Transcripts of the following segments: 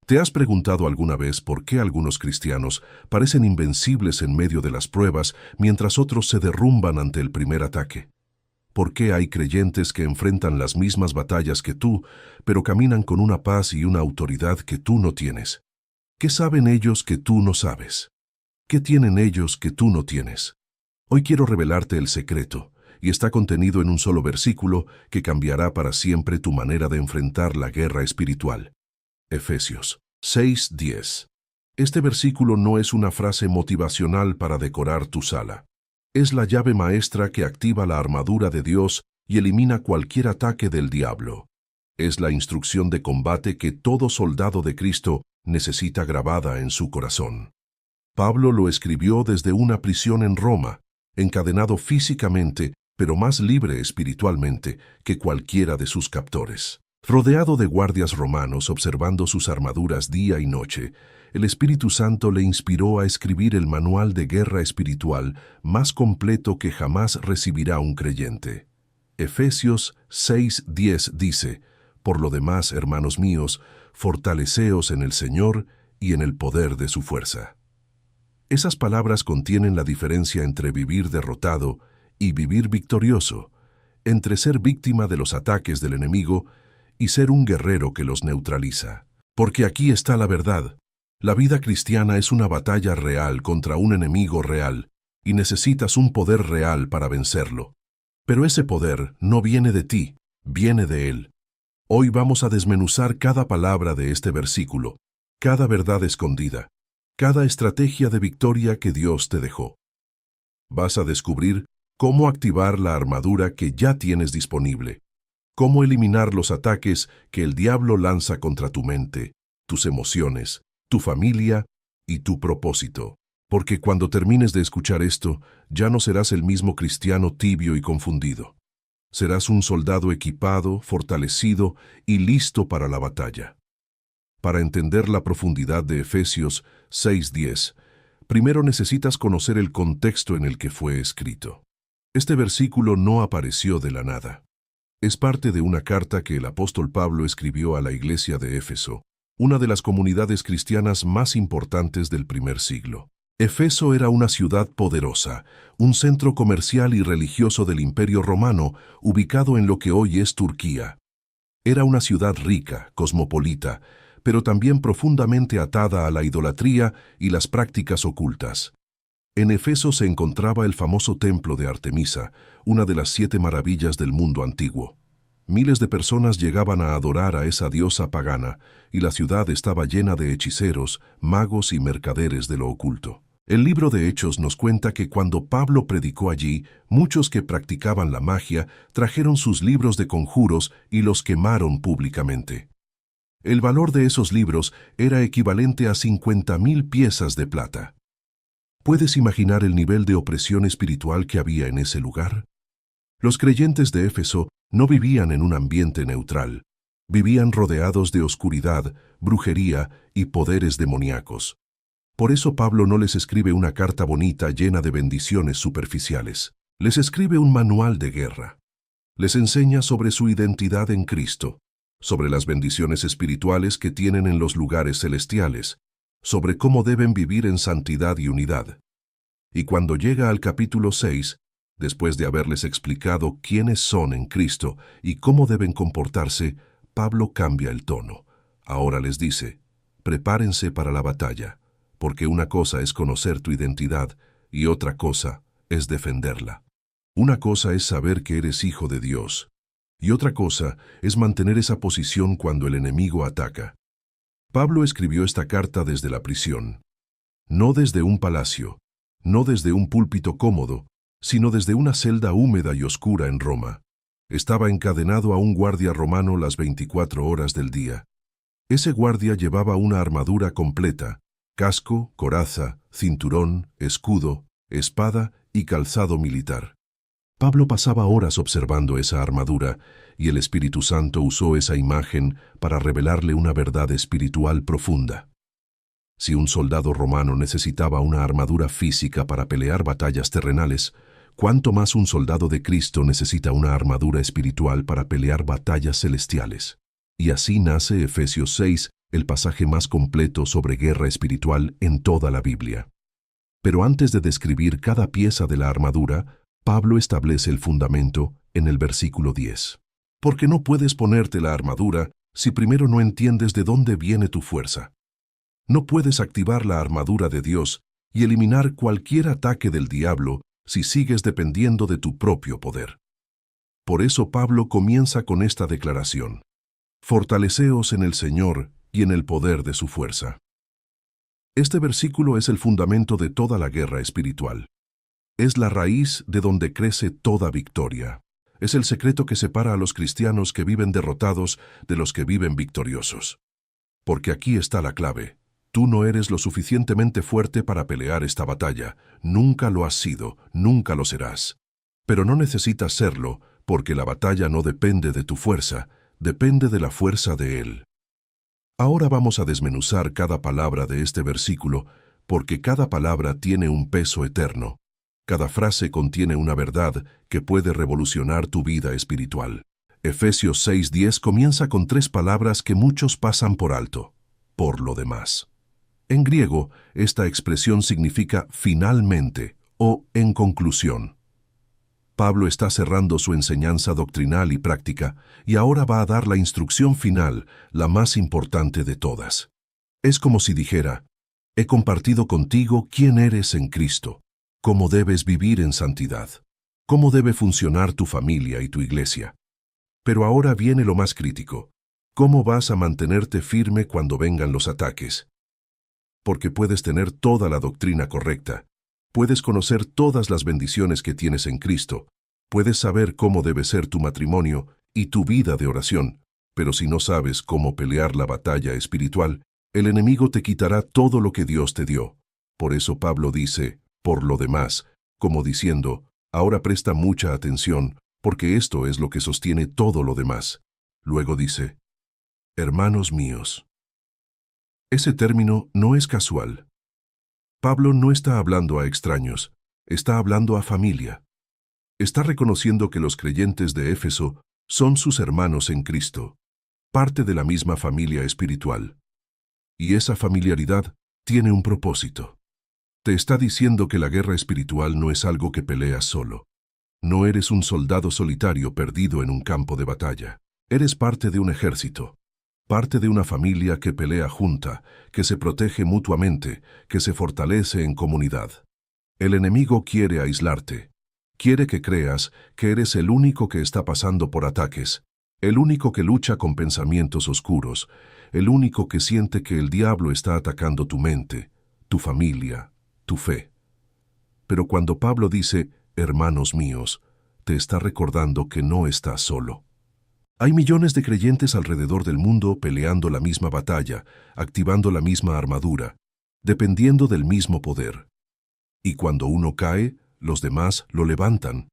¿Te has preguntado alguna vez por qué algunos cristianos parecen invencibles en medio de las pruebas mientras otros se derrumban ante el primer ataque? ¿Por qué hay creyentes que enfrentan las mismas batallas que tú, pero caminan con una paz y una autoridad que tú no tienes? ¿Qué saben ellos que tú no sabes? ¿Qué tienen ellos que tú no tienes? Hoy quiero revelarte el secreto, y está contenido en un solo versículo que cambiará para siempre tu manera de enfrentar la guerra espiritual. Efesios 6:10. Este versículo no es una frase motivacional para decorar tu sala. Es la llave maestra que activa la armadura de Dios y elimina cualquier ataque del diablo. Es la instrucción de combate que todo soldado de Cristo necesita grabada en su corazón. Pablo lo escribió desde una prisión en Roma, encadenado físicamente, pero más libre espiritualmente que cualquiera de sus captores. Rodeado de guardias romanos observando sus armaduras día y noche, el Espíritu Santo le inspiró a escribir el manual de guerra espiritual más completo que jamás recibirá un creyente. Efesios 6:10 dice: «Por lo demás, hermanos míos, fortaleceos en el Señor y en el poder de su fuerza». Esas palabras contienen la diferencia entre vivir derrotado y vivir victorioso, entre ser víctima de los ataques del enemigo y ser un guerrero que los neutraliza. Porque aquí está la verdad. La vida cristiana es una batalla real contra un enemigo real, y necesitas un poder real para vencerlo. Pero ese poder no viene de ti, viene de Él. Hoy vamos a desmenuzar cada palabra de este versículo, cada verdad escondida, cada estrategia de victoria que Dios te dejó. Vas a descubrir cómo activar la armadura que ya tienes disponible, cómo eliminar los ataques que el diablo lanza contra tu mente, tus emociones, tu familia y tu propósito. Porque cuando termines de escuchar esto, ya no serás el mismo cristiano tibio y confundido. Serás un soldado equipado, fortalecido y listo para la batalla. Para entender la profundidad de Efesios 6:10, primero necesitas conocer el contexto en el que fue escrito. Este versículo no apareció de la nada. Es parte de una carta que el apóstol Pablo escribió a la iglesia de Éfeso, una de las comunidades cristianas más importantes del primer siglo. Éfeso era una ciudad poderosa, un centro comercial y religioso del Imperio Romano, ubicado en lo que hoy es Turquía. Era una ciudad rica, cosmopolita, pero también profundamente atada a la idolatría y las prácticas ocultas. En Éfeso se encontraba el famoso templo de Artemisa, una de las 7 maravillas del mundo antiguo. Miles de personas llegaban a adorar a esa diosa pagana, y la ciudad estaba llena de hechiceros, magos y mercaderes de lo oculto. El libro de Hechos nos cuenta que cuando Pablo predicó allí, muchos que practicaban la magia trajeron sus libros de conjuros y los quemaron públicamente. El valor de esos libros era equivalente a 50,000 piezas de plata. ¿Puedes imaginar el nivel de opresión espiritual que había en ese lugar? Los creyentes de Éfeso no vivían en un ambiente neutral. Vivían rodeados de oscuridad, brujería y poderes demoníacos. Por eso Pablo no les escribe una carta bonita llena de bendiciones superficiales. Les escribe un manual de guerra. Les enseña sobre su identidad en Cristo, sobre las bendiciones espirituales que tienen en los lugares celestiales, sobre cómo deben vivir en santidad y unidad. Y cuando llega al capítulo 6, después de haberles explicado quiénes son en Cristo y cómo deben comportarse, Pablo cambia el tono. Ahora les dice: prepárense para la batalla, porque una cosa es conocer tu identidad y otra cosa es defenderla. Una cosa es saber que eres hijo de Dios, y otra cosa es mantener esa posición cuando el enemigo ataca. Pablo escribió esta carta desde la prisión, no desde un palacio, no desde un púlpito cómodo, sino desde una celda húmeda y oscura en Roma. Estaba encadenado a un guardia romano las 24 horas del día. Ese guardia llevaba una armadura completa: casco, coraza, cinturón, escudo, espada y calzado militar. Pablo pasaba horas observando esa armadura, y el Espíritu Santo usó esa imagen para revelarle una verdad espiritual profunda. Si un soldado romano necesitaba una armadura física para pelear batallas terrenales, ¿cuánto más un soldado de Cristo necesita una armadura espiritual para pelear batallas celestiales? Y así nace Efesios 6, el pasaje más completo sobre guerra espiritual en toda la Biblia. Pero antes de describir cada pieza de la armadura, Pablo establece el fundamento en el versículo 10. Porque no puedes ponerte la armadura si primero no entiendes de dónde viene tu fuerza. No puedes activar la armadura de Dios y eliminar cualquier ataque del diablo si sigues dependiendo de tu propio poder. Por eso Pablo comienza con esta declaración: fortaleceos en el Señor y en el poder de su fuerza. Este versículo es el fundamento de toda la guerra espiritual. Es la raíz de donde crece toda victoria. Es el secreto que separa a los cristianos que viven derrotados de los que viven victoriosos. Porque aquí está la clave. Tú no eres lo suficientemente fuerte para pelear esta batalla. Nunca lo has sido, nunca lo serás. Pero no necesitas serlo, porque la batalla no depende de tu fuerza, depende de la fuerza de Él. Ahora vamos a desmenuzar cada palabra de este versículo, porque cada palabra tiene un peso eterno. Cada frase contiene una verdad que puede revolucionar tu vida espiritual. Efesios 6:10 comienza con 3 palabras que muchos pasan por alto: por lo demás. En griego, esta expresión significa finalmente o en conclusión. Pablo está cerrando su enseñanza doctrinal y práctica, y ahora va a dar la instrucción final, la más importante de todas. Es como si dijera: he compartido contigo quién eres en Cristo, cómo debes vivir en santidad, cómo debe funcionar tu familia y tu iglesia. Pero ahora viene lo más crítico: ¿cómo vas a mantenerte firme cuando vengan los ataques? Porque puedes tener toda la doctrina correcta, puedes conocer todas las bendiciones que tienes en Cristo, puedes saber cómo debe ser tu matrimonio y tu vida de oración, pero si no sabes cómo pelear la batalla espiritual, el enemigo te quitará todo lo que Dios te dio. Por eso Pablo dice: por lo demás, como diciendo, ahora presta mucha atención, porque esto es lo que sostiene todo lo demás. Luego dice: hermanos míos. Ese término no es casual. Pablo no está hablando a extraños, está hablando a familia. Está reconociendo que los creyentes de Éfeso son sus hermanos en Cristo, parte de la misma familia espiritual. Y esa familiaridad tiene un propósito. Te está diciendo que la guerra espiritual no es algo que peleas solo. No eres un soldado solitario perdido en un campo de batalla. Eres parte de un ejército. Parte de una familia que pelea junta, que se protege mutuamente, que se fortalece en comunidad. El enemigo quiere aislarte. Quiere que creas que eres el único que está pasando por ataques, el único que lucha con pensamientos oscuros, el único que siente que el diablo está atacando tu mente, tu familia, tu fe. Pero cuando Pablo dice: hermanos míos, te está recordando que no estás solo. Hay millones de creyentes alrededor del mundo peleando la misma batalla, activando la misma armadura, dependiendo del mismo poder. Y cuando uno cae, los demás lo levantan.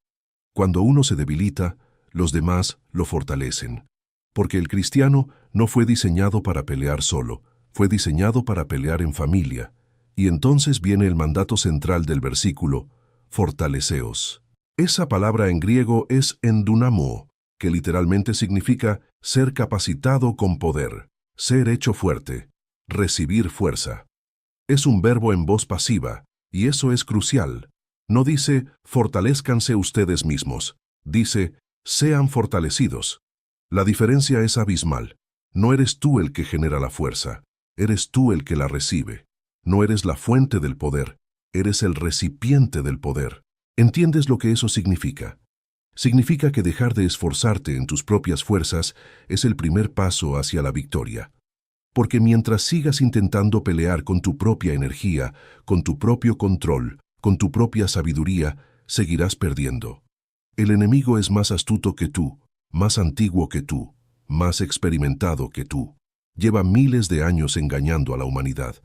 Cuando uno se debilita, los demás lo fortalecen. Porque el cristiano no fue diseñado para pelear solo, fue diseñado para pelear en familia. Y entonces viene el mandato central del versículo: fortaleceos. Esa palabra en griego es endunamo, que literalmente significa ser capacitado con poder, ser hecho fuerte, recibir fuerza. Es un verbo en voz pasiva, y eso es crucial. No dice: fortalezcanse ustedes mismos, dice: sean fortalecidos. La diferencia es abismal. No eres tú el que genera la fuerza, eres tú el que la recibe. No eres la fuente del poder, eres el recipiente del poder. ¿Entiendes lo que eso significa? Significa que dejar de esforzarte en tus propias fuerzas es el primer paso hacia la victoria. Porque mientras sigas intentando pelear con tu propia energía, con tu propio control, con tu propia sabiduría, seguirás perdiendo. El enemigo es más astuto que tú, más antiguo que tú, más experimentado que tú. Lleva miles de años engañando a la humanidad.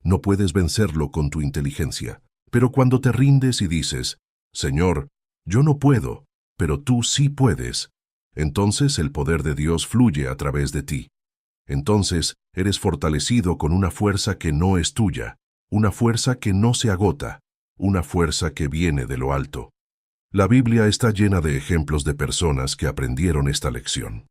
No puedes vencerlo con tu inteligencia. Pero cuando te rindes y dices: Señor, yo no puedo, pero tú sí puedes, entonces el poder de Dios fluye a través de ti. Entonces eres fortalecido con una fuerza que no es tuya, una fuerza que no se agota, una fuerza que viene de lo alto. La Biblia está llena de ejemplos de personas que aprendieron esta lección.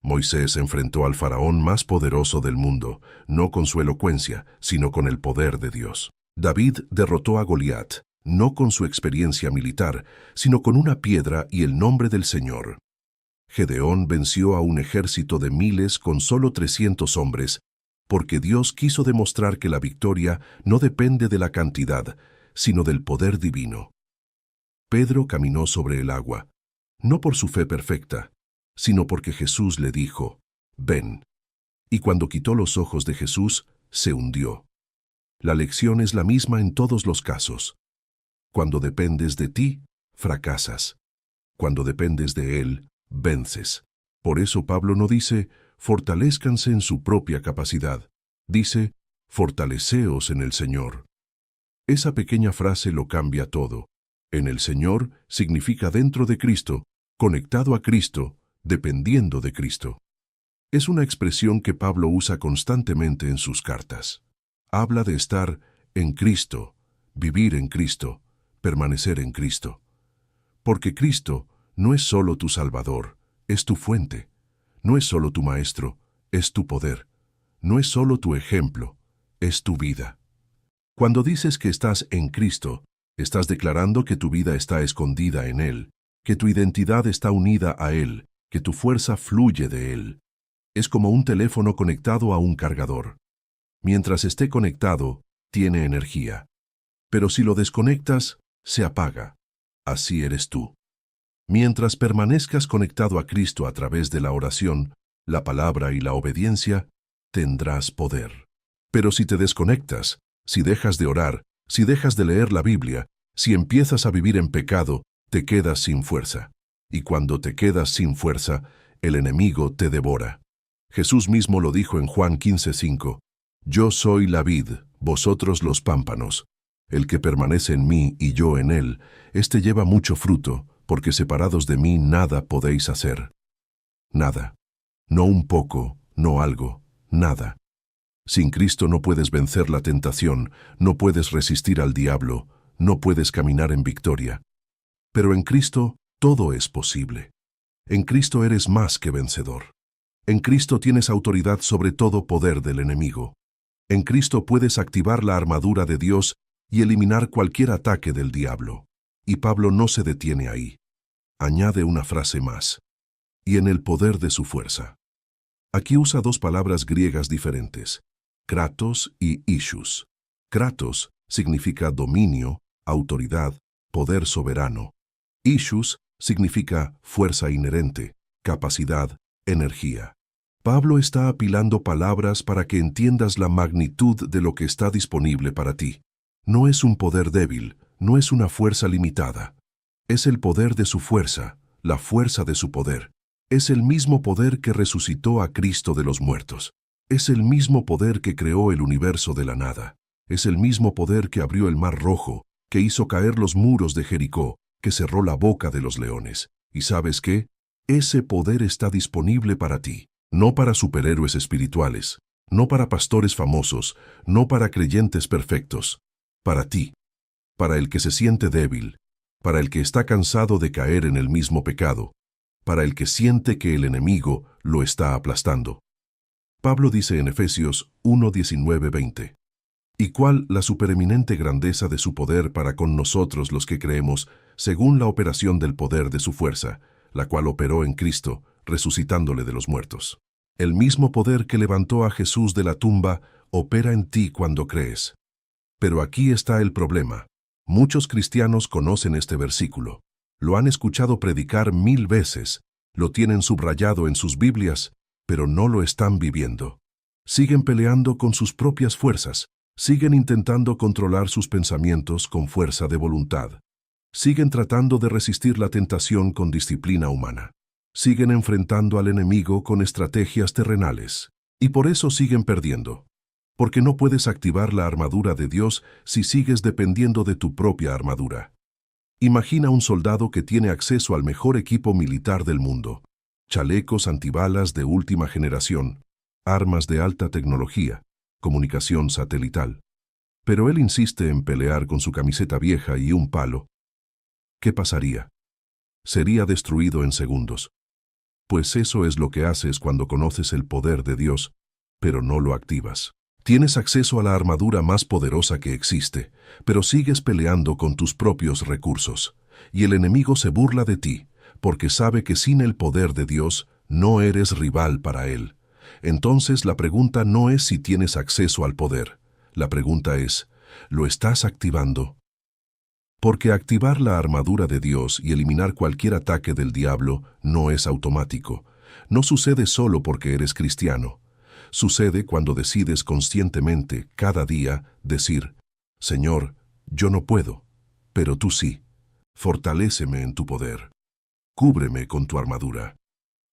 Moisés enfrentó al faraón más poderoso del mundo, no con su elocuencia, sino con el poder de Dios. David derrotó a Goliat, no con su experiencia militar, sino con una piedra y el nombre del Señor. Gedeón venció a un ejército de miles con solo 300 hombres, porque Dios quiso demostrar que la victoria no depende de la cantidad, sino del poder divino. Pedro caminó sobre el agua, no por su fe perfecta, sino porque Jesús le dijo, «Ven». Y cuando quitó los ojos de Jesús, se hundió. La lección es la misma en todos los casos. Cuando dependes de ti, fracasas. Cuando dependes de Él, vences. Por eso Pablo no dice, fortalezcanse en su propia capacidad. Dice, fortaleceos en el Señor. Esa pequeña frase lo cambia todo. En el Señor significa dentro de Cristo, conectado a Cristo, dependiendo de Cristo. Es una expresión que Pablo usa constantemente en sus cartas. Habla de estar en Cristo, vivir en Cristo, permanecer en Cristo. Porque Cristo no es solo tu Salvador, es tu fuente. No es solo tu Maestro, es tu poder. No es solo tu ejemplo, es tu vida. Cuando dices que estás en Cristo, estás declarando que tu vida está escondida en Él, que tu identidad está unida a Él, que tu fuerza fluye de Él. Es como un teléfono conectado a un cargador. Mientras esté conectado, tiene energía. Pero si lo desconectas, se apaga. Así eres tú. Mientras permanezcas conectado a Cristo a través de la oración, la palabra y la obediencia, tendrás poder. Pero si te desconectas, si dejas de orar, si dejas de leer la Biblia, si empiezas a vivir en pecado, te quedas sin fuerza. Y cuando te quedas sin fuerza, el enemigo te devora. Jesús mismo lo dijo en Juan 15:5. Yo soy la vid, vosotros los pámpanos. El que permanece en mí y yo en él, éste lleva mucho fruto, porque separados de mí nada podéis hacer. Nada. No un poco, no algo, nada. Sin Cristo no puedes vencer la tentación, no puedes resistir al diablo, no puedes caminar en victoria. Pero en Cristo todo es posible. En Cristo eres más que vencedor. En Cristo tienes autoridad sobre todo poder del enemigo. En Cristo puedes activar la armadura de Dios y eliminar cualquier ataque del diablo. Y Pablo no se detiene ahí. Añade una frase más. Y en el poder de su fuerza. Aquí usa dos palabras griegas diferentes, kratos y ishus. Kratos significa dominio, autoridad, poder soberano. Ishus significa fuerza inherente, capacidad, energía. Pablo está apilando palabras para que entiendas la magnitud de lo que está disponible para ti. No es un poder débil, no es una fuerza limitada. Es el poder de su fuerza, la fuerza de su poder. Es el mismo poder que resucitó a Cristo de los muertos. Es el mismo poder que creó el universo de la nada. Es el mismo poder que abrió el mar rojo, que hizo caer los muros de Jericó, que cerró la boca de los leones. ¿Y sabes qué? Ese poder está disponible para ti, no para superhéroes espirituales, no para pastores famosos, no para creyentes perfectos, para ti, para el que se siente débil, para el que está cansado de caer en el mismo pecado, para el que siente que el enemigo lo está aplastando. Pablo dice en Efesios 1:19-20, ¿y cuál la supereminente grandeza de su poder para con nosotros los que creemos, según la operación del poder de su fuerza, la cual operó en Cristo, resucitándole de los muertos? El mismo poder que levantó a Jesús de la tumba opera en ti cuando crees. Pero aquí está el problema. Muchos cristianos conocen este versículo. Lo han escuchado predicar 1000 veces, lo tienen subrayado en sus Biblias, pero no lo están viviendo. Siguen peleando con sus propias fuerzas, siguen intentando controlar sus pensamientos con fuerza de voluntad. Siguen tratando de resistir la tentación con disciplina humana. Siguen enfrentando al enemigo con estrategias terrenales. Y por eso siguen perdiendo. Porque no puedes activar la armadura de Dios si sigues dependiendo de tu propia armadura. Imagina un soldado que tiene acceso al mejor equipo militar del mundo. Chalecos antibalas de última generación, armas de alta tecnología, comunicación satelital. Pero él insiste en pelear con su camiseta vieja y un palo. ¿Qué pasaría? Sería destruido en segundos. Pues eso es lo que haces cuando conoces el poder de Dios, pero no lo activas. Tienes acceso a la armadura más poderosa que existe, pero sigues peleando con tus propios recursos. Y el enemigo se burla de ti, porque sabe que sin el poder de Dios no eres rival para él. Entonces la pregunta no es si tienes acceso al poder. La pregunta es, ¿lo estás activando? Porque activar la armadura de Dios y eliminar cualquier ataque del diablo no es automático. No sucede solo porque eres cristiano. Sucede cuando decides conscientemente, cada día, decir, Señor, yo no puedo, pero tú sí. Fortaléceme en tu poder. Cúbreme con tu armadura.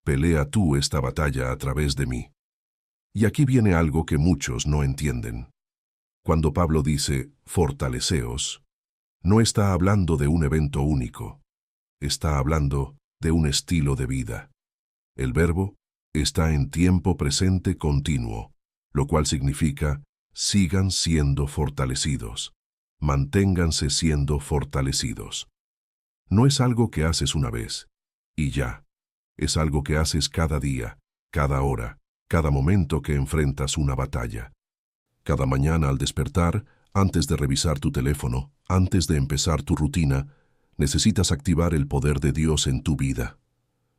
Pelea tú esta batalla a través de mí. Y aquí viene algo que muchos no entienden. Cuando Pablo dice, fortaleceos, no está hablando de un evento único. Está hablando de un estilo de vida. El verbo está en tiempo presente continuo, lo cual significa, sigan siendo fortalecidos. Manténganse siendo fortalecidos. No es algo que haces una vez, y ya. Es algo que haces cada día, cada hora, cada momento que enfrentas una batalla. Cada mañana al despertar, antes de revisar tu teléfono, antes de empezar tu rutina, necesitas activar el poder de Dios en tu vida.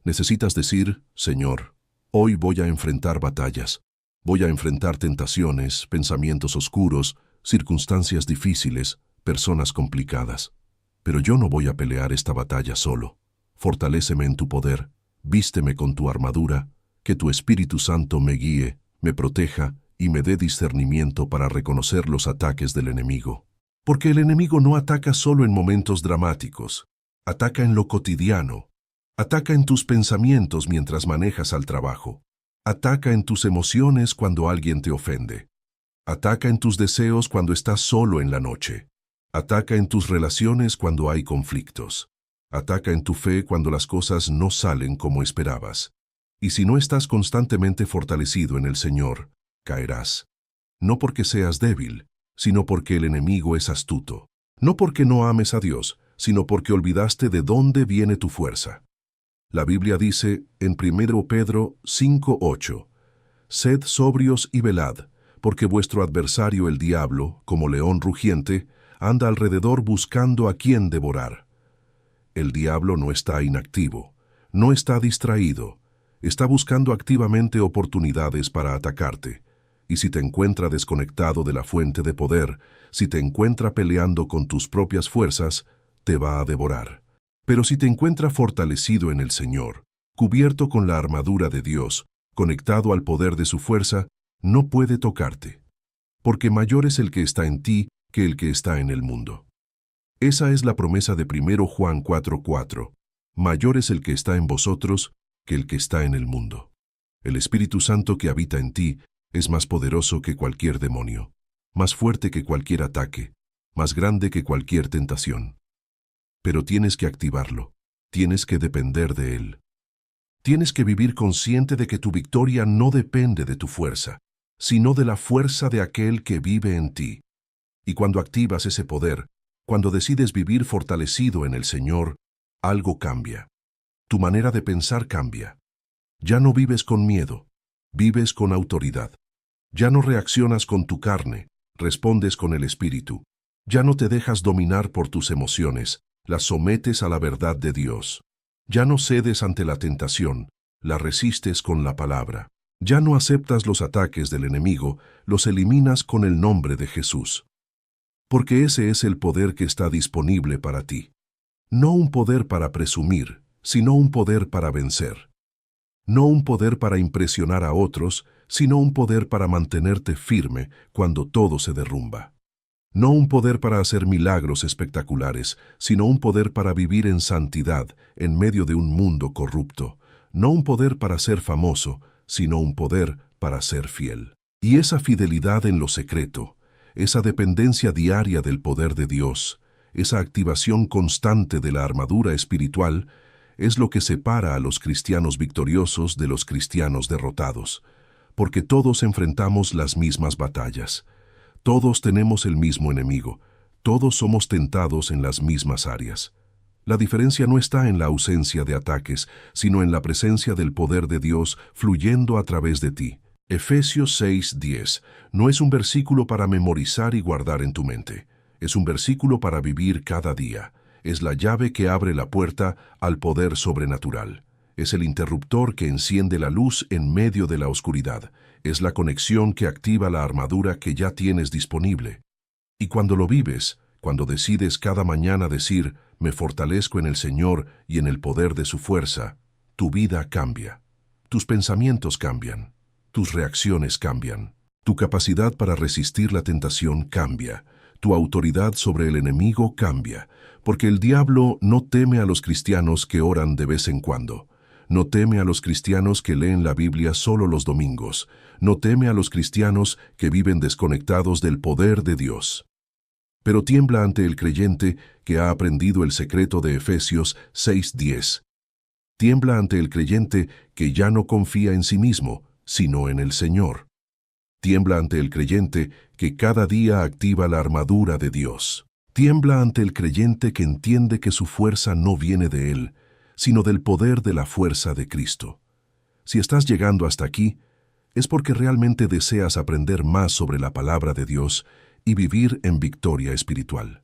Necesitas decir, Señor, hoy voy a enfrentar batallas, voy a enfrentar tentaciones, pensamientos oscuros, circunstancias difíciles, personas complicadas. Pero yo no voy a pelear esta batalla solo. Fortaléceme en tu poder, vísteme con tu armadura, que tu Espíritu Santo me guíe, me proteja y me dé discernimiento para reconocer los ataques del enemigo. Porque el enemigo no ataca solo en momentos dramáticos, ataca en lo cotidiano, ataca en tus pensamientos mientras manejas al trabajo, ataca en tus emociones cuando alguien te ofende, ataca en tus deseos cuando estás solo en la noche, ataca en tus relaciones cuando hay conflictos, ataca en tu fe cuando las cosas no salen como esperabas. Y si no estás constantemente fortalecido en el Señor, caerás. No porque seas débil, sino porque el enemigo es astuto. No porque no ames a Dios, sino porque olvidaste de dónde viene tu fuerza. La Biblia dice en 1 Pedro 5:8, Sed sobrios y velad, porque vuestro adversario el diablo, como león rugiente, anda alrededor buscando a quien devorar. El diablo no está inactivo, no está distraído, está buscando activamente oportunidades para atacarte. Y si te encuentra desconectado de la fuente de poder, si te encuentra peleando con tus propias fuerzas, te va a devorar. Pero si te encuentra fortalecido en el Señor, cubierto con la armadura de Dios, conectado al poder de su fuerza, no puede tocarte. Porque mayor es el que está en ti que el que está en el mundo. Esa es la promesa de 1 Juan 4:4. Mayor es el que está en vosotros que el que está en el mundo. El Espíritu Santo que habita en ti es más poderoso que cualquier demonio, más fuerte que cualquier ataque, más grande que cualquier tentación. Pero tienes que activarlo, tienes que depender de él. Tienes que vivir consciente de que tu victoria no depende de tu fuerza, sino de la fuerza de aquel que vive en ti. Y cuando activas ese poder, cuando decides vivir fortalecido en el Señor, algo cambia. Tu manera de pensar cambia. Ya no vives con miedo, vives con autoridad. Ya no reaccionas con tu carne, respondes con el Espíritu. Ya no te dejas dominar por tus emociones, las sometes a la verdad de Dios. Ya no cedes ante la tentación, la resistes con la palabra. Ya no aceptas los ataques del enemigo, los eliminas con el nombre de Jesús. Porque ese es el poder que está disponible para ti. No un poder para presumir, sino un poder para vencer. No un poder para impresionar a otros, sino un poder para mantenerte firme cuando todo se derrumba. No un poder para hacer milagros espectaculares, sino un poder para vivir en santidad en medio de un mundo corrupto. No un poder para ser famoso, sino un poder para ser fiel. Y esa fidelidad en lo secreto, esa dependencia diaria del poder de Dios, esa activación constante de la armadura espiritual, es lo que separa a los cristianos victoriosos de los cristianos derrotados, porque todos enfrentamos las mismas batallas. Todos tenemos el mismo enemigo, todos somos tentados en las mismas áreas. La diferencia no está en la ausencia de ataques, sino en la presencia del poder de Dios fluyendo a través de ti. Efesios 6:10 no es un versículo para memorizar y guardar en tu mente. Es un versículo para vivir cada día. Es la llave que abre la puerta al poder sobrenatural. Es el interruptor que enciende la luz en medio de la oscuridad. Es la conexión que activa la armadura que ya tienes disponible. Y cuando lo vives, cuando decides cada mañana decir, me fortalezco en el Señor y en el poder de su fuerza, tu vida cambia. Tus pensamientos cambian. Tus reacciones cambian. Tu capacidad para resistir la tentación cambia. Tu autoridad sobre el enemigo cambia. Porque el diablo no teme a los cristianos que oran de vez en cuando. No teme a los cristianos que leen la Biblia solo los domingos. No teme a los cristianos que viven desconectados del poder de Dios. Pero tiembla ante el creyente que ha aprendido el secreto de Efesios 6:10. Tiembla ante el creyente que ya no confía en sí mismo, sino en el Señor. Tiembla ante el creyente que cada día activa la armadura de Dios. Tiembla ante el creyente que entiende que su fuerza no viene de él, sino del poder de la fuerza de Cristo. Si estás llegando hasta aquí, es porque realmente deseas aprender más sobre la palabra de Dios y vivir en victoria espiritual.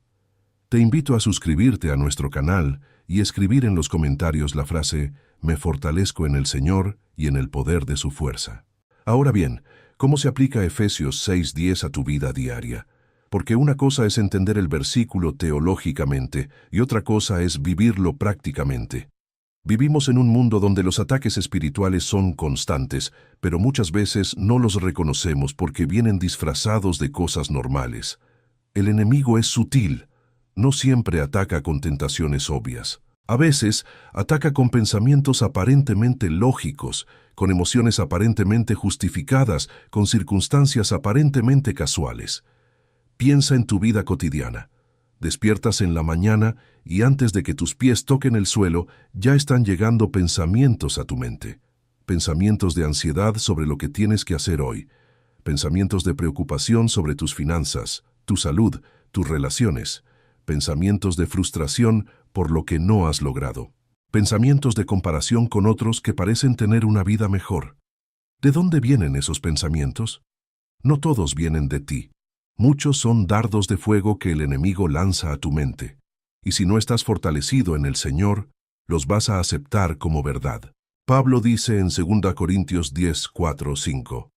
Te invito a suscribirte a nuestro canal y escribir en los comentarios la frase «Me fortalezco en el Señor y en el poder de su fuerza». Ahora bien, ¿cómo se aplica Efesios 6:10 a tu vida diaria? Porque una cosa es entender el versículo teológicamente y otra cosa es vivirlo prácticamente. Vivimos en un mundo donde los ataques espirituales son constantes, pero muchas veces no los reconocemos porque vienen disfrazados de cosas normales. El enemigo es sutil. No siempre ataca con tentaciones obvias. A veces, ataca con pensamientos aparentemente lógicos, con emociones aparentemente justificadas, con circunstancias aparentemente casuales. Piensa en tu vida cotidiana. Despiertas en la mañana y antes de que tus pies toquen el suelo, ya están llegando pensamientos a tu mente. Pensamientos de ansiedad sobre lo que tienes que hacer hoy. Pensamientos de preocupación sobre tus finanzas, tu salud, tus relaciones. Pensamientos de frustración por lo que no has logrado. Pensamientos de comparación con otros que parecen tener una vida mejor. ¿De dónde vienen esos pensamientos? No todos vienen de ti. Muchos son dardos de fuego que el enemigo lanza a tu mente. Y si no estás fortalecido en el Señor, los vas a aceptar como verdad. Pablo dice en 2 Corintios 10:4-5.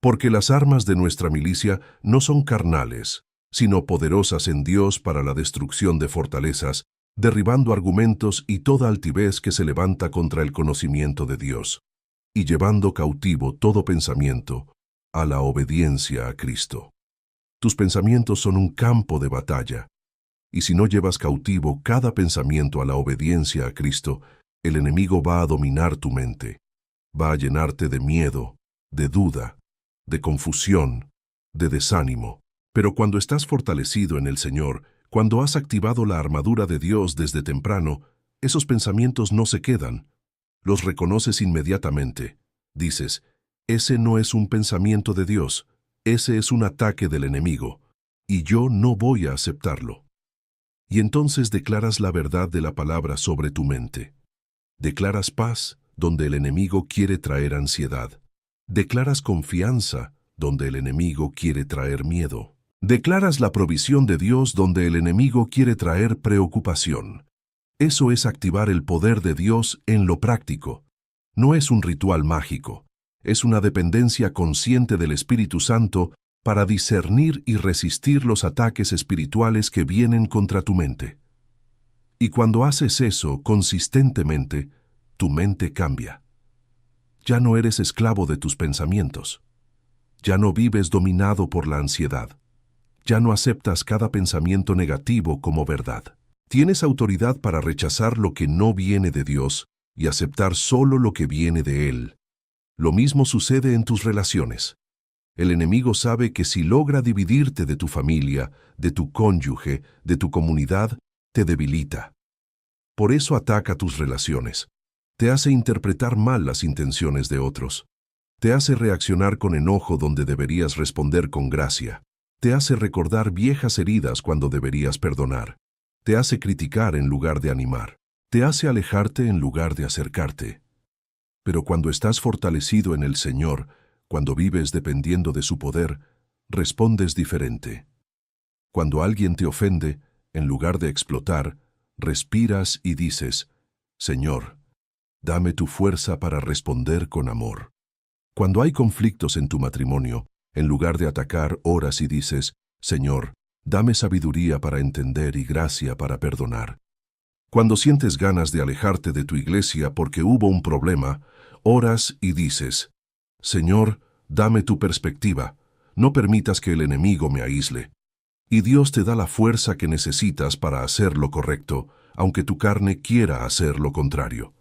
Porque las armas de nuestra milicia no son carnales, sino poderosas en Dios para la destrucción de fortalezas, derribando argumentos y toda altivez que se levanta contra el conocimiento de Dios, y llevando cautivo todo pensamiento a la obediencia a Cristo. Tus pensamientos son un campo de batalla, y si no llevas cautivo cada pensamiento a la obediencia a Cristo, el enemigo va a dominar tu mente, va a llenarte de miedo, de duda, de confusión, de desánimo. Pero cuando estás fortalecido en el Señor, cuando has activado la armadura de Dios desde temprano, esos pensamientos no se quedan. Los reconoces inmediatamente. Dices, ese no es un pensamiento de Dios, ese es un ataque del enemigo, y yo no voy a aceptarlo. Y entonces declaras la verdad de la palabra sobre tu mente. Declaras paz donde el enemigo quiere traer ansiedad. Declaras confianza donde el enemigo quiere traer miedo. Declaras la provisión de Dios donde el enemigo quiere traer preocupación. Eso es activar el poder de Dios en lo práctico. No es un ritual mágico. Es una dependencia consciente del Espíritu Santo para discernir y resistir los ataques espirituales que vienen contra tu mente. Y cuando haces eso consistentemente, tu mente cambia. Ya no eres esclavo de tus pensamientos. Ya no vives dominado por la ansiedad. Ya no aceptas cada pensamiento negativo como verdad. Tienes autoridad para rechazar lo que no viene de Dios y aceptar solo lo que viene de Él. Lo mismo sucede en tus relaciones. El enemigo sabe que si logra dividirte de tu familia, de tu cónyuge, de tu comunidad, te debilita. Por eso ataca tus relaciones. Te hace interpretar mal las intenciones de otros. Te hace reaccionar con enojo donde deberías responder con gracia. Te hace recordar viejas heridas cuando deberías perdonar. Te hace criticar en lugar de animar. Te hace alejarte en lugar de acercarte. Pero cuando estás fortalecido en el Señor, cuando vives dependiendo de su poder, respondes diferente. Cuando alguien te ofende, en lugar de explotar, respiras y dices, Señor, dame tu fuerza para responder con amor. Cuando hay conflictos en tu matrimonio, en lugar de atacar, oras y dices, Señor, dame sabiduría para entender y gracia para perdonar. Cuando sientes ganas de alejarte de tu iglesia porque hubo un problema, oras y dices, Señor, dame tu perspectiva, no permitas que el enemigo me aísle. Y Dios te da la fuerza que necesitas para hacer lo correcto, aunque tu carne quiera hacer lo contrario.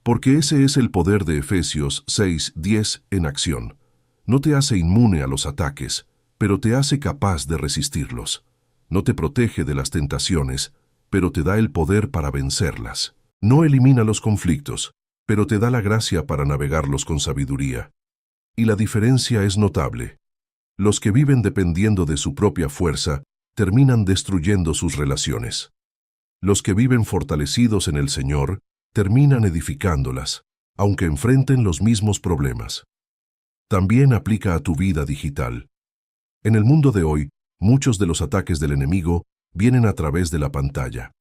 Porque ese es el poder de Efesios 6:10 en acción. No te hace inmune a los ataques, pero te hace capaz de resistirlos. No te protege de las tentaciones, pero te da el poder para vencerlas. No elimina los conflictos, pero te da la gracia para navegarlos con sabiduría. Y la diferencia es notable. Los que viven dependiendo de su propia fuerza terminan destruyendo sus relaciones. Los que viven fortalecidos en el Señor terminan edificándolas, aunque enfrenten los mismos problemas. También aplica a tu vida digital. En el mundo de hoy, muchos de los ataques del enemigo vienen a través de la pantalla.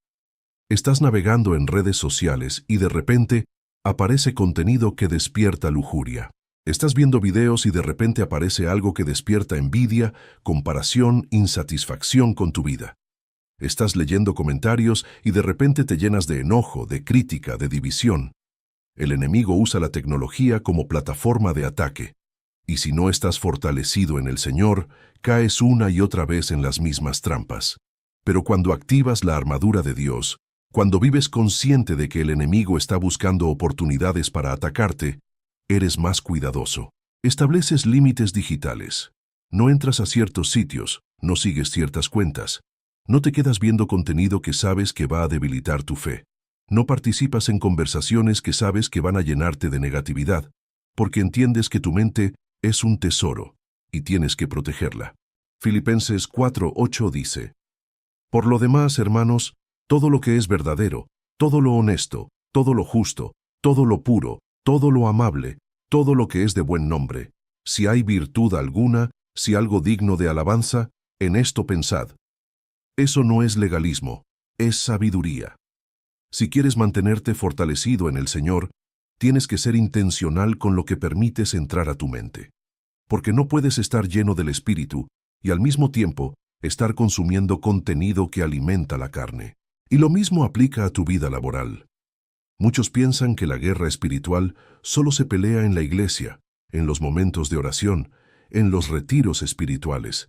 Estás navegando en redes sociales y de repente aparece contenido que despierta lujuria. Estás viendo videos y de repente aparece algo que despierta envidia, comparación, insatisfacción con tu vida. Estás leyendo comentarios y de repente te llenas de enojo, de crítica, de división. El enemigo usa la tecnología como plataforma de ataque. Y si no estás fortalecido en el Señor, caes una y otra vez en las mismas trampas. Pero cuando activas la armadura de Dios, cuando vives consciente de que el enemigo está buscando oportunidades para atacarte, eres más cuidadoso. Estableces límites digitales. No entras a ciertos sitios, no sigues ciertas cuentas. No te quedas viendo contenido que sabes que va a debilitar tu fe. No participas en conversaciones que sabes que van a llenarte de negatividad, porque entiendes que tu mente es un tesoro y tienes que protegerla. Filipenses 4:8 dice, Por lo demás, hermanos, todo lo que es verdadero, todo lo honesto, todo lo justo, todo lo puro, todo lo amable, todo lo que es de buen nombre, si hay virtud alguna, si algo digno de alabanza, en esto pensad. Eso no es legalismo, es sabiduría. Si quieres mantenerte fortalecido en el Señor, tienes que ser intencional con lo que permites entrar a tu mente. Porque no puedes estar lleno del Espíritu y al mismo tiempo estar consumiendo contenido que alimenta la carne. Y lo mismo aplica a tu vida laboral. Muchos piensan que la guerra espiritual solo se pelea en la iglesia, en los momentos de oración, en los retiros espirituales.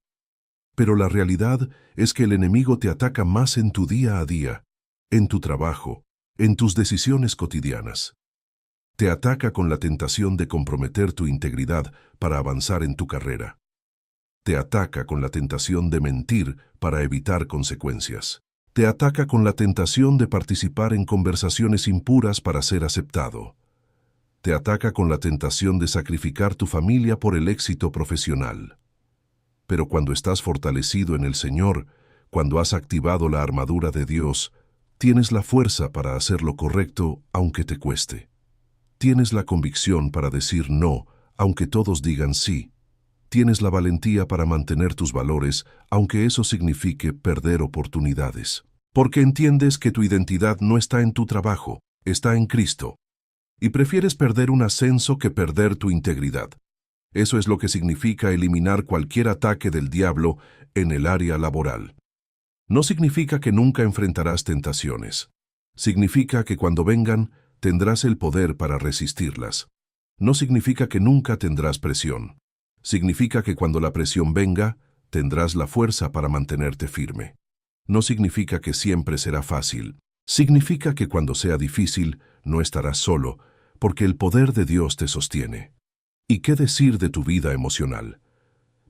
Pero la realidad es que el enemigo te ataca más en tu día a día, en tu trabajo, en tus decisiones cotidianas. Te ataca con la tentación de comprometer tu integridad para avanzar en tu carrera. Te ataca con la tentación de mentir para evitar consecuencias. Te ataca con la tentación de participar en conversaciones impuras para ser aceptado. Te ataca con la tentación de sacrificar tu familia por el éxito profesional. Pero cuando estás fortalecido en el Señor, cuando has activado la armadura de Dios, tienes la fuerza para hacer lo correcto aunque te cueste. Tienes la convicción para decir no, aunque todos digan sí. Tienes la valentía para mantener tus valores, aunque eso signifique perder oportunidades. Porque entiendes que tu identidad no está en tu trabajo, está en Cristo. Y prefieres perder un ascenso que perder tu integridad. Eso es lo que significa eliminar cualquier ataque del diablo en el área laboral. No significa que nunca enfrentarás tentaciones. Significa que cuando vengan, tendrás el poder para resistirlas. No significa que nunca tendrás presión. Significa que cuando la presión venga, tendrás la fuerza para mantenerte firme. No significa que siempre será fácil. Significa que cuando sea difícil, no estarás solo, porque el poder de Dios te sostiene. ¿Y qué decir de tu vida emocional?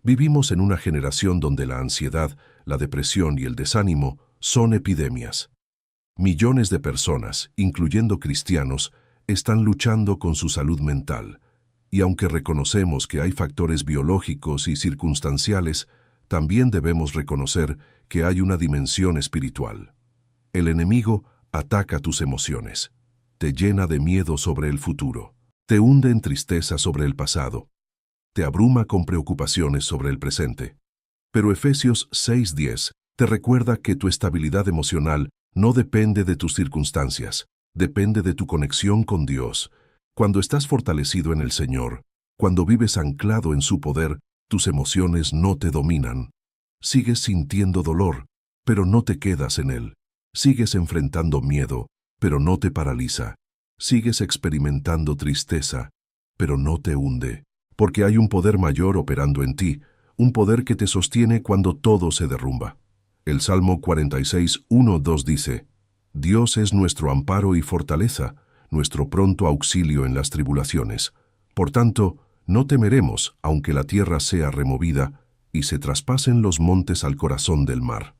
Vivimos en una generación donde la ansiedad, la depresión y el desánimo son epidemias. Millones de personas, incluyendo cristianos, están luchando con su salud mental. Y aunque reconocemos que hay factores biológicos y circunstanciales, también debemos reconocer que hay una dimensión espiritual. El enemigo ataca tus emociones, te llena de miedo sobre el futuro, te hunde en tristeza sobre el pasado, te abruma con preocupaciones sobre el presente. Pero Efesios 6:10 te recuerda que tu estabilidad emocional no depende de tus circunstancias, depende de tu conexión con Dios. Cuando estás fortalecido en el Señor, cuando vives anclado en su poder, tus emociones no te dominan. Sigues sintiendo dolor, pero no te quedas en él. Sigues enfrentando miedo, pero no te paraliza. Sigues experimentando tristeza, pero no te hunde, porque hay un poder mayor operando en ti, un poder que te sostiene cuando todo se derrumba. El Salmo 46:1-2 dice: Dios es nuestro amparo y fortaleza, nuestro pronto auxilio en las tribulaciones. Por tanto, no temeremos, aunque la tierra sea removida y se traspasen los montes al corazón del mar.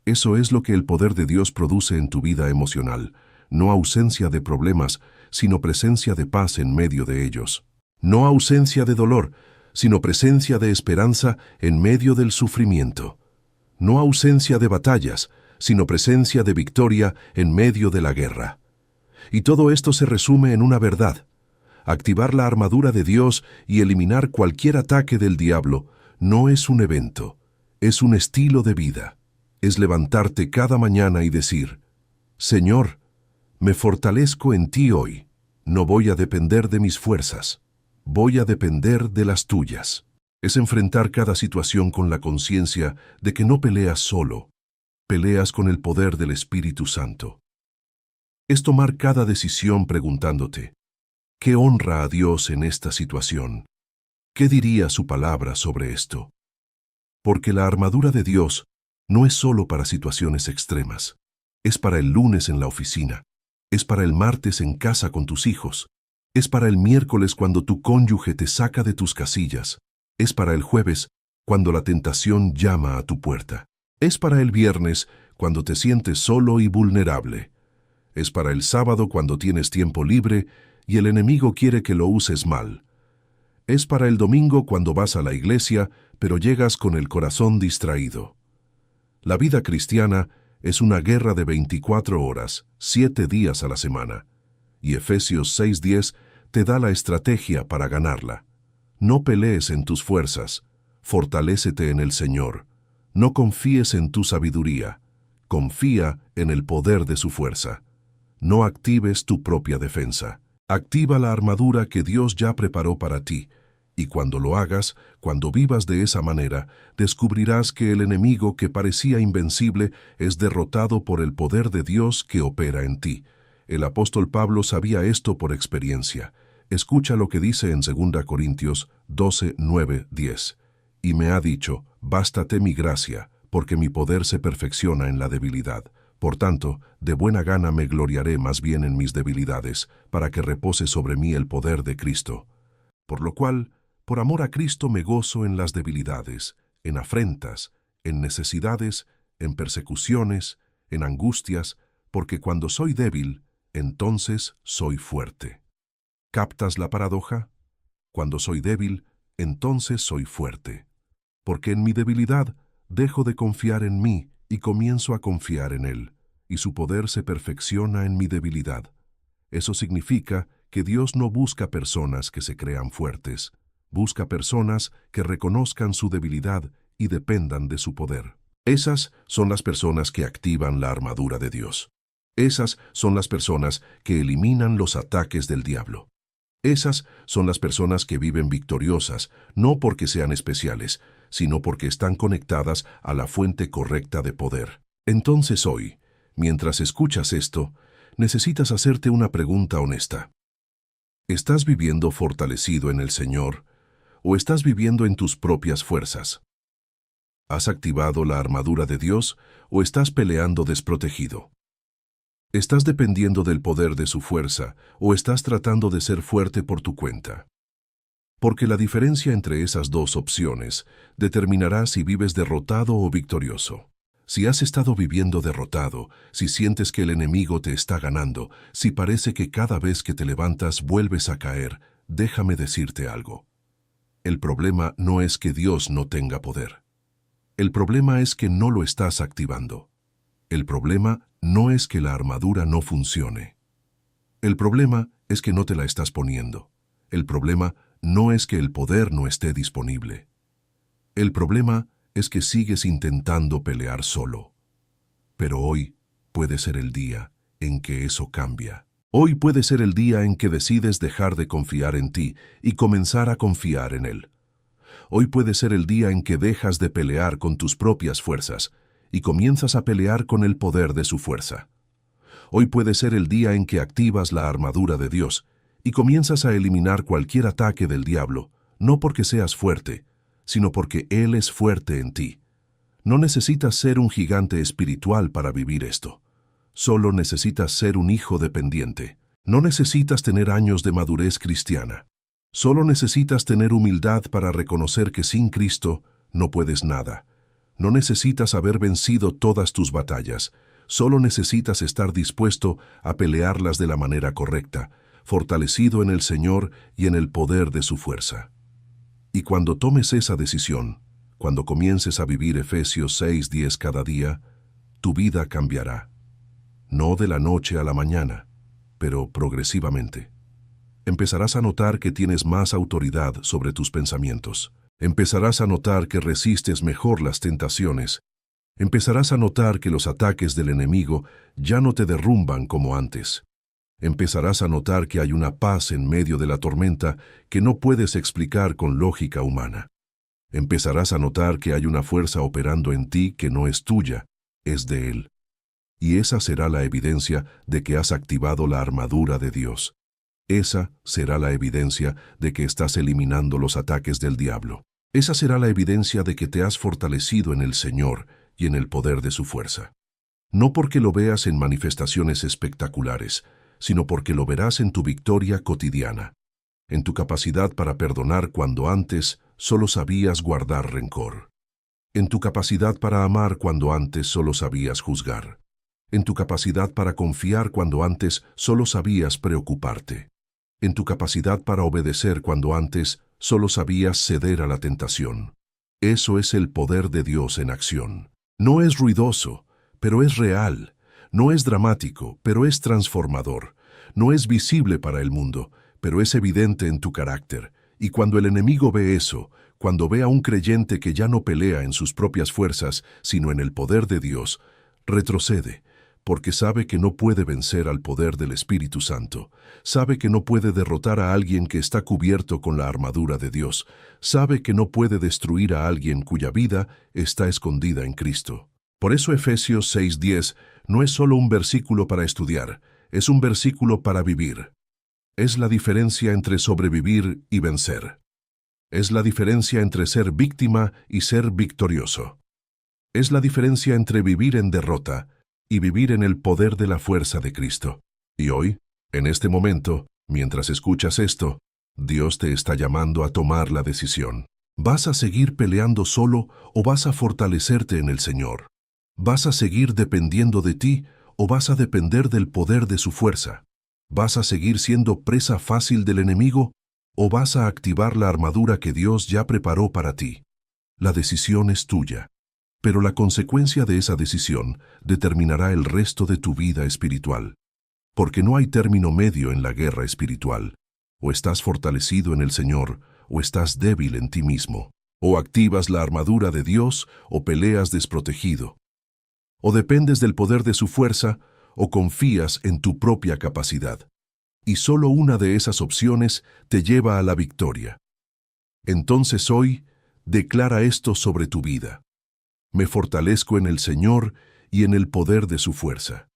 Eso es lo que el poder de Dios produce en tu vida emocional, no ausencia de problemas, sino presencia de paz en medio de ellos. No ausencia de dolor, sino presencia de esperanza en medio del sufrimiento. No ausencia de batallas, sino presencia de victoria en medio de la guerra. Y todo esto se resume en una verdad: activar la armadura de Dios y eliminar cualquier ataque del diablo no es un evento, es un estilo de vida. Es levantarte cada mañana y decir: Señor, me fortalezco en ti hoy. No voy a depender de mis fuerzas, voy a depender de las tuyas. Es enfrentar cada situación con la conciencia de que no peleas solo, peleas con el poder del Espíritu Santo. Es tomar cada decisión preguntándote: ¿qué honra a Dios en esta situación? ¿Qué diría su palabra sobre esto? Porque la armadura de Dios no es solo para situaciones extremas. Es para el lunes en la oficina, es para el martes en casa con tus hijos, es para el miércoles cuando tu cónyuge te saca de tus casillas, es para el jueves cuando la tentación llama a tu puerta, es para el viernes cuando te sientes solo y vulnerable, es para el sábado cuando tienes tiempo libre y el enemigo quiere que lo uses mal. Es para el domingo cuando vas a la iglesia, pero llegas con el corazón distraído. La vida cristiana es una guerra de 24 horas, 7 días a la semana. Y Efesios 6:10 te da la estrategia para ganarla. No pelees en tus fuerzas, fortalécete en el Señor. No confíes en tu sabiduría, confía en el poder de su fuerza. No actives tu propia defensa. Activa la armadura que Dios ya preparó para ti. Y cuando lo hagas, cuando vivas de esa manera, descubrirás que el enemigo que parecía invencible es derrotado por el poder de Dios que opera en ti. El apóstol Pablo sabía esto por experiencia. Escucha lo que dice en 2 Corintios 12:9-10. Y me ha dicho: bástate mi gracia, porque mi poder se perfecciona en la debilidad. Por tanto, de buena gana me gloriaré más bien en mis debilidades, para que repose sobre mí el poder de Cristo. Por lo cual, por amor a Cristo me gozo en las debilidades, en afrentas, en necesidades, en persecuciones, en angustias, porque cuando soy débil, entonces soy fuerte. ¿Captas la paradoja? Cuando soy débil, entonces soy fuerte. Porque en mi debilidad dejo de confiar en mí y comienzo a confiar en Él, y su poder se perfecciona en mi debilidad. Eso significa que Dios no busca personas que se crean fuertes, busca personas que reconozcan su debilidad y dependan de su poder. Esas son las personas que activan la armadura de Dios. Esas son las personas que eliminan los ataques del diablo. Esas son las personas que viven victoriosas, no porque sean especiales, sino porque están conectadas a la fuente correcta de poder. Entonces hoy, mientras escuchas esto, necesitas hacerte una pregunta honesta. ¿Estás viviendo fortalecido en el Señor o estás viviendo en tus propias fuerzas? ¿Has activado la armadura de Dios o estás peleando desprotegido? ¿Estás dependiendo del poder de su fuerza o estás tratando de ser fuerte por tu cuenta? Porque la diferencia entre esas dos opciones determinará si vives derrotado o victorioso. Si has estado viviendo derrotado, si sientes que el enemigo te está ganando, si parece que cada vez que te levantas vuelves a caer, déjame decirte algo. El problema no es que Dios no tenga poder. El problema es que no lo estás activando. El problema no es que la armadura no funcione. El problema es que no te la estás poniendo. El problema no es que el poder no esté disponible. El problema es que sigues intentando pelear solo. Pero hoy puede ser el día en que eso cambia. Hoy puede ser el día en que decides dejar de confiar en ti y comenzar a confiar en Él. Hoy puede ser el día en que dejas de pelear con tus propias fuerzas y comienzas a pelear con el poder de su fuerza. Hoy puede ser el día en que activas la armadura de Dios y comienzas a eliminar cualquier ataque del diablo, no porque seas fuerte, sino porque Él es fuerte en ti. No necesitas ser un gigante espiritual para vivir esto. Solo necesitas ser un hijo dependiente. No necesitas tener años de madurez cristiana. Solo necesitas tener humildad para reconocer que sin Cristo no puedes nada. No necesitas haber vencido todas tus batallas. Solo necesitas estar dispuesto a pelearlas de la manera correcta, fortalecido en el Señor y en el poder de su fuerza. Y cuando tomes esa decisión, cuando comiences a vivir Efesios 6:10 cada día, tu vida cambiará. No de la noche a la mañana, pero progresivamente. Empezarás a notar que tienes más autoridad sobre tus pensamientos. Empezarás a notar que resistes mejor las tentaciones. Empezarás a notar que los ataques del enemigo ya no te derrumban como antes. Empezarás a notar que hay una paz en medio de la tormenta que no puedes explicar con lógica humana. Empezarás a notar que hay una fuerza operando en ti que no es tuya, es de Él. Y esa será la evidencia de que has activado la armadura de Dios. Esa será la evidencia de que estás eliminando los ataques del diablo. Esa será la evidencia de que te has fortalecido en el Señor y en el poder de su fuerza. No porque lo veas en manifestaciones espectaculares, sino porque lo verás en tu victoria cotidiana, en tu capacidad para perdonar cuando antes solo sabías guardar rencor, en tu capacidad para amar cuando antes solo sabías juzgar, en tu capacidad para confiar cuando antes solo sabías preocuparte, en tu capacidad para obedecer cuando antes solo sabías ceder a la tentación. Eso es el poder de Dios en acción. No es ruidoso, pero es real. No es dramático, pero es transformador. No es visible para el mundo, pero es evidente en tu carácter. Y cuando el enemigo ve eso, cuando ve a un creyente que ya no pelea en sus propias fuerzas, sino en el poder de Dios, retrocede, porque sabe que no puede vencer al poder del Espíritu Santo. Sabe que no puede derrotar a alguien que está cubierto con la armadura de Dios. Sabe que no puede destruir a alguien cuya vida está escondida en Cristo. Por eso Efesios 6:10 no es solo un versículo para estudiar, es un versículo para vivir. Es la diferencia entre sobrevivir y vencer. Es la diferencia entre ser víctima y ser victorioso. Es la diferencia entre vivir en derrota y vivir en el poder de la fuerza de Cristo. Y hoy, en este momento, mientras escuchas esto, Dios te está llamando a tomar la decisión. ¿Vas a seguir peleando solo o vas a fortalecerte en el Señor? ¿Vas a seguir dependiendo de ti o vas a depender del poder de su fuerza? ¿Vas a seguir siendo presa fácil del enemigo o vas a activar la armadura que Dios ya preparó para ti? La decisión es tuya, pero la consecuencia de esa decisión determinará el resto de tu vida espiritual. Porque no hay término medio en la guerra espiritual. O estás fortalecido en el Señor o estás débil en ti mismo. O activas la armadura de Dios o peleas desprotegido. O dependes del poder de su fuerza o confías en tu propia capacidad. Y solo una de esas opciones te lleva a la victoria. Entonces hoy, declara esto sobre tu vida. Me fortalezco en el Señor y en el poder de su fuerza.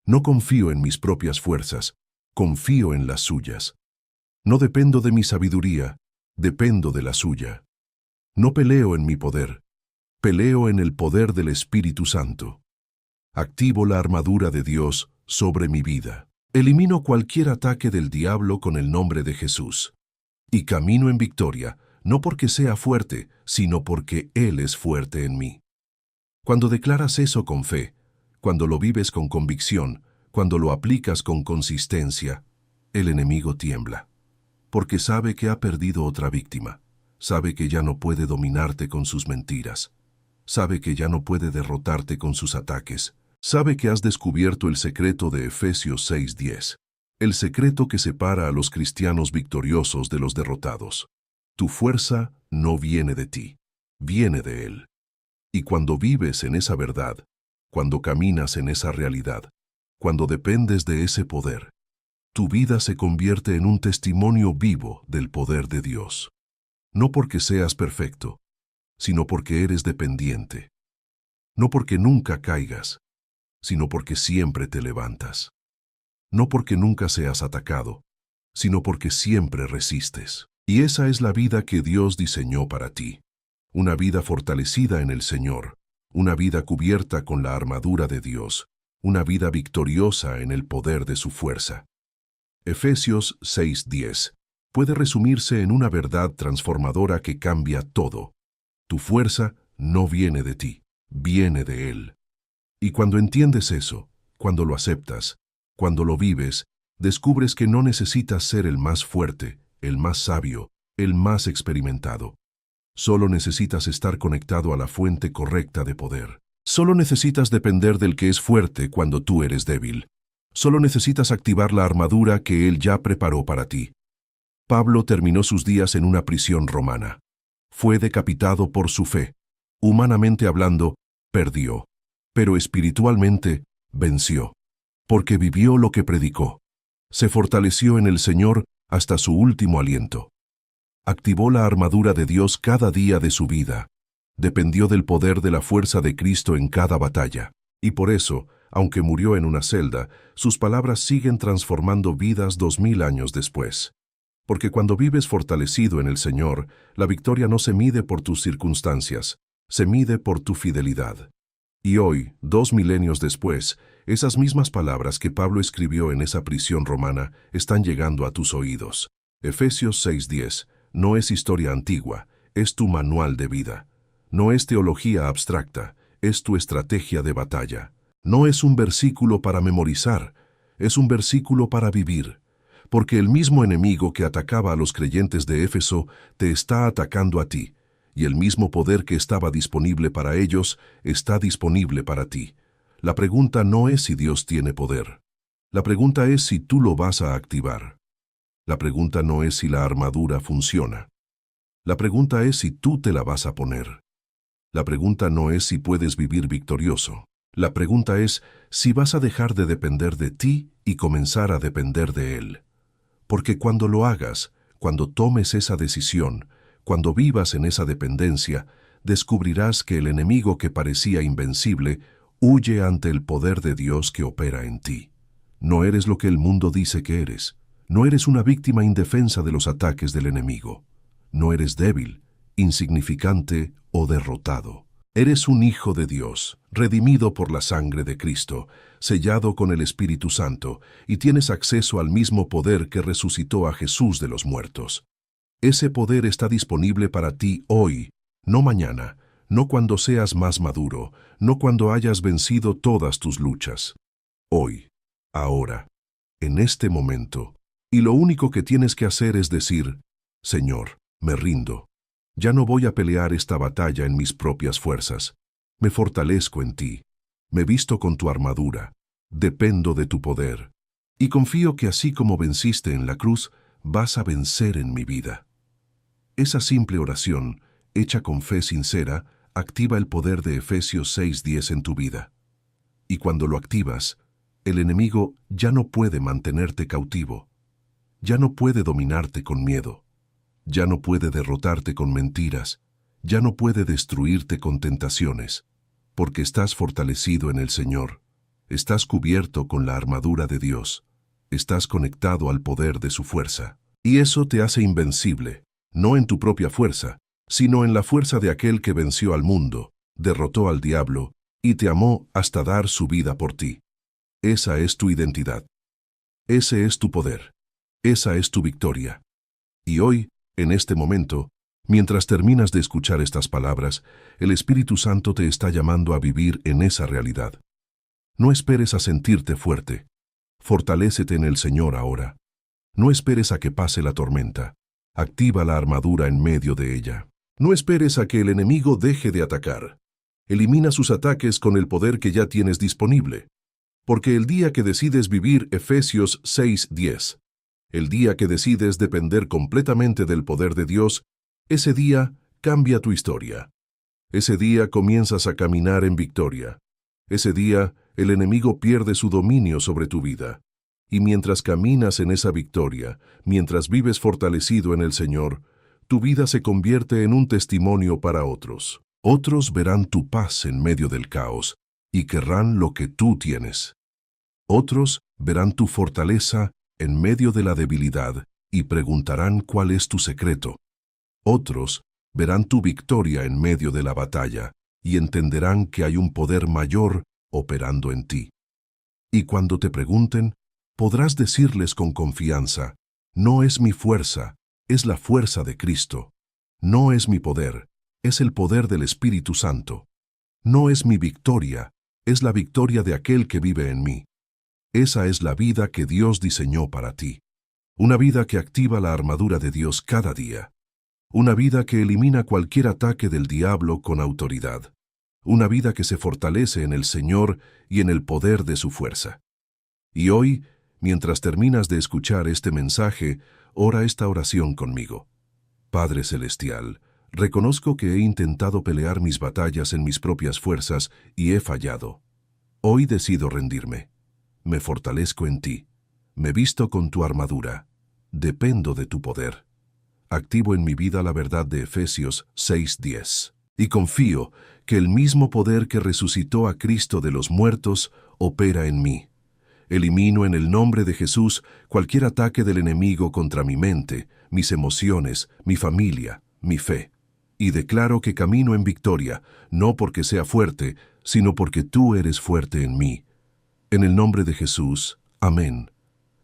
No confío en mis propias fuerzas, confío en las suyas. No dependo de mi sabiduría, dependo de la suya. No peleo en mi poder, peleo en el poder del Espíritu Santo. Activo la armadura de Dios sobre mi vida. Elimino cualquier ataque del diablo con el nombre de Jesús. Y camino en victoria, no porque sea fuerte, sino porque Él es fuerte en mí. Cuando declaras eso con fe, cuando lo vives con convicción, cuando lo aplicas con consistencia, el enemigo tiembla. Porque sabe que ha perdido otra víctima. Sabe que ya no puede dominarte con sus mentiras. Sabe que ya no puede derrotarte con sus ataques. Sabe que has descubierto el secreto de Efesios 6:10, el secreto que separa a los cristianos victoriosos de los derrotados. Tu fuerza no viene de ti, viene de Él. Y cuando vives en esa verdad, cuando caminas en esa realidad, cuando dependes de ese poder, tu vida se convierte en un testimonio vivo del poder de Dios. No porque seas perfecto, sino porque eres dependiente. No porque nunca caigas, sino porque siempre te levantas. No porque nunca seas atacado, sino porque siempre resistes. Y esa es la vida que Dios diseñó para ti. Una vida fortalecida en el Señor, una vida cubierta con la armadura de Dios, una vida victoriosa en el poder de su fuerza. Efesios 6:10 puede resumirse en una verdad transformadora que cambia todo. Tu fuerza no viene de ti, viene de Él. Y cuando entiendes eso, cuando lo aceptas, cuando lo vives, descubres que no necesitas ser el más fuerte, el más sabio, el más experimentado. Solo necesitas estar conectado a la fuente correcta de poder. Solo necesitas depender del que es fuerte cuando tú eres débil. Solo necesitas activar la armadura que Él ya preparó para ti. Pablo terminó sus días en una prisión romana. Fue decapitado por su fe. Humanamente hablando, perdió. Pero espiritualmente, venció. Porque vivió lo que predicó. Se fortaleció en el Señor hasta su último aliento. Activó la armadura de Dios cada día de su vida. Dependió del poder de la fuerza de Cristo en cada batalla. Y por eso, aunque murió en una celda, sus palabras siguen transformando vidas 2000 años después. Porque cuando vives fortalecido en el Señor, la victoria no se mide por tus circunstancias, se mide por tu fidelidad. Y hoy, 2 milenios después, esas mismas palabras que Pablo escribió en esa prisión romana están llegando a tus oídos. Efesios 6:10 no es historia antigua, es tu manual de vida. No es teología abstracta, es tu estrategia de batalla. No es un versículo para memorizar, es un versículo para vivir. Porque el mismo enemigo que atacaba a los creyentes de Éfeso te está atacando a ti, y el mismo poder que estaba disponible para ellos está disponible para ti. La pregunta no es si Dios tiene poder. La pregunta es si tú lo vas a activar. La pregunta no es si la armadura funciona. La pregunta es si tú te la vas a poner. La pregunta no es si puedes vivir victorioso. La pregunta es si vas a dejar de depender de ti y comenzar a depender de Él. Porque cuando lo hagas, cuando tomes esa decisión, cuando vivas en esa dependencia, descubrirás que el enemigo que parecía invencible huye ante el poder de Dios que opera en ti. No eres lo que el mundo dice que eres. No eres una víctima indefensa de los ataques del enemigo. No eres débil, insignificante o derrotado. Eres un hijo de Dios, redimido por la sangre de Cristo, sellado con el Espíritu Santo, y tienes acceso al mismo poder que resucitó a Jesús de los muertos. Ese poder está disponible para ti hoy, no mañana, no cuando seas más maduro, no cuando hayas vencido todas tus luchas. Hoy, ahora, en este momento. Y lo único que tienes que hacer es decir, Señor, me rindo. Ya no voy a pelear esta batalla en mis propias fuerzas. Me fortalezco en ti. Me visto con tu armadura. Dependo de tu poder. Y confío que así como venciste en la cruz, vas a vencer en mi vida. Esa simple oración, hecha con fe sincera, activa el poder de Efesios 6:10 en tu vida. Y cuando lo activas, el enemigo ya no puede mantenerte cautivo. Ya no puede dominarte con miedo. Ya no puede derrotarte con mentiras. Ya no puede destruirte con tentaciones. Porque estás fortalecido en el Señor. Estás cubierto con la armadura de Dios. Estás conectado al poder de su fuerza. Y eso te hace invencible, no en tu propia fuerza, sino en la fuerza de aquel que venció al mundo, derrotó al diablo y te amó hasta dar su vida por ti. Esa es tu identidad. Ese es tu poder. Esa es tu victoria. Y hoy, en este momento, mientras terminas de escuchar estas palabras, el Espíritu Santo te está llamando a vivir en esa realidad. No esperes a sentirte fuerte. Fortalécete en el Señor ahora. No esperes a que pase la tormenta. Activa la armadura en medio de ella. No esperes a que el enemigo deje de atacar. Elimina sus ataques con el poder que ya tienes disponible. Porque el día que decides vivir Efesios 6:10, el día que decides depender completamente del poder de Dios, ese día cambia tu historia. Ese día comienzas a caminar en victoria. Ese día el enemigo pierde su dominio sobre tu vida. Y mientras caminas en esa victoria, mientras vives fortalecido en el Señor, tu vida se convierte en un testimonio para otros. Otros verán tu paz en medio del caos y querrán lo que tú tienes. Otros verán tu fortaleza en medio de la debilidad y preguntarán cuál es tu secreto. Otros verán tu victoria en medio de la batalla y entenderán que hay un poder mayor operando en ti. Y cuando te pregunten, podrás decirles con confianza, no es mi fuerza, es la fuerza de Cristo. No es mi poder, es el poder del Espíritu Santo. No es mi victoria, es la victoria de aquel que vive en mí. Esa es la vida que Dios diseñó para ti. Una vida que activa la armadura de Dios cada día. Una vida que elimina cualquier ataque del diablo con autoridad. Una vida que se fortalece en el Señor y en el poder de su fuerza. Y hoy, mientras terminas de escuchar este mensaje, ora esta oración conmigo. Padre Celestial, reconozco que he intentado pelear mis batallas en mis propias fuerzas y he fallado. Hoy decido rendirme. Me fortalezco en ti. Me visto con tu armadura. Dependo de tu poder. Activo en mi vida la verdad de Efesios 6:10. Y confío que el mismo poder que resucitó a Cristo de los muertos opera en mí. Elimino en el nombre de Jesús cualquier ataque del enemigo contra mi mente, mis emociones, mi familia, mi fe. Y declaro que camino en victoria, no porque sea fuerte, sino porque tú eres fuerte en mí. En el nombre de Jesús, amén.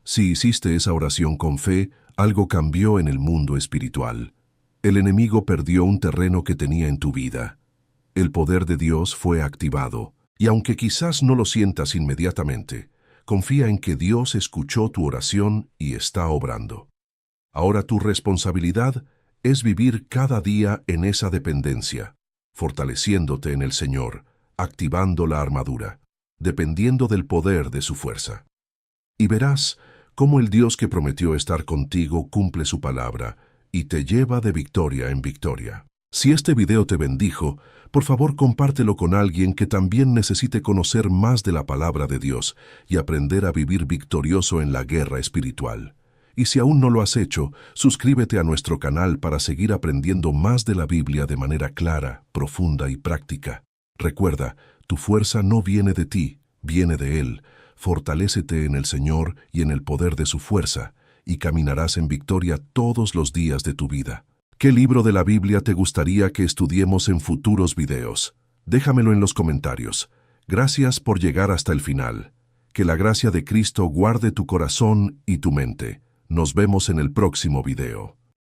Si hiciste esa oración con fe, algo cambió en el mundo espiritual. El enemigo perdió un terreno que tenía en tu vida. El poder de Dios fue activado, y aunque quizás no lo sientas inmediatamente, confía en que Dios escuchó tu oración y está obrando. Ahora tu responsabilidad es vivir cada día en esa dependencia, fortaleciéndote en el Señor, activando la armadura, dependiendo del poder de su fuerza. Y verás cómo el Dios que prometió estar contigo cumple su palabra y te lleva de victoria en victoria. Si este video te bendijo, por favor compártelo con alguien que también necesite conocer más de la palabra de Dios y aprender a vivir victorioso en la guerra espiritual. Y si aún no lo has hecho, suscríbete a nuestro canal para seguir aprendiendo más de la Biblia de manera clara, profunda y práctica. Recuerda, tu fuerza no viene de ti, viene de Él. Fortalécete en el Señor y en el poder de su fuerza, y caminarás en victoria todos los días de tu vida. ¿Qué libro de la Biblia te gustaría que estudiemos en futuros videos? Déjamelo en los comentarios. Gracias por llegar hasta el final. Que la gracia de Cristo guarde tu corazón y tu mente. Nos vemos en el próximo video.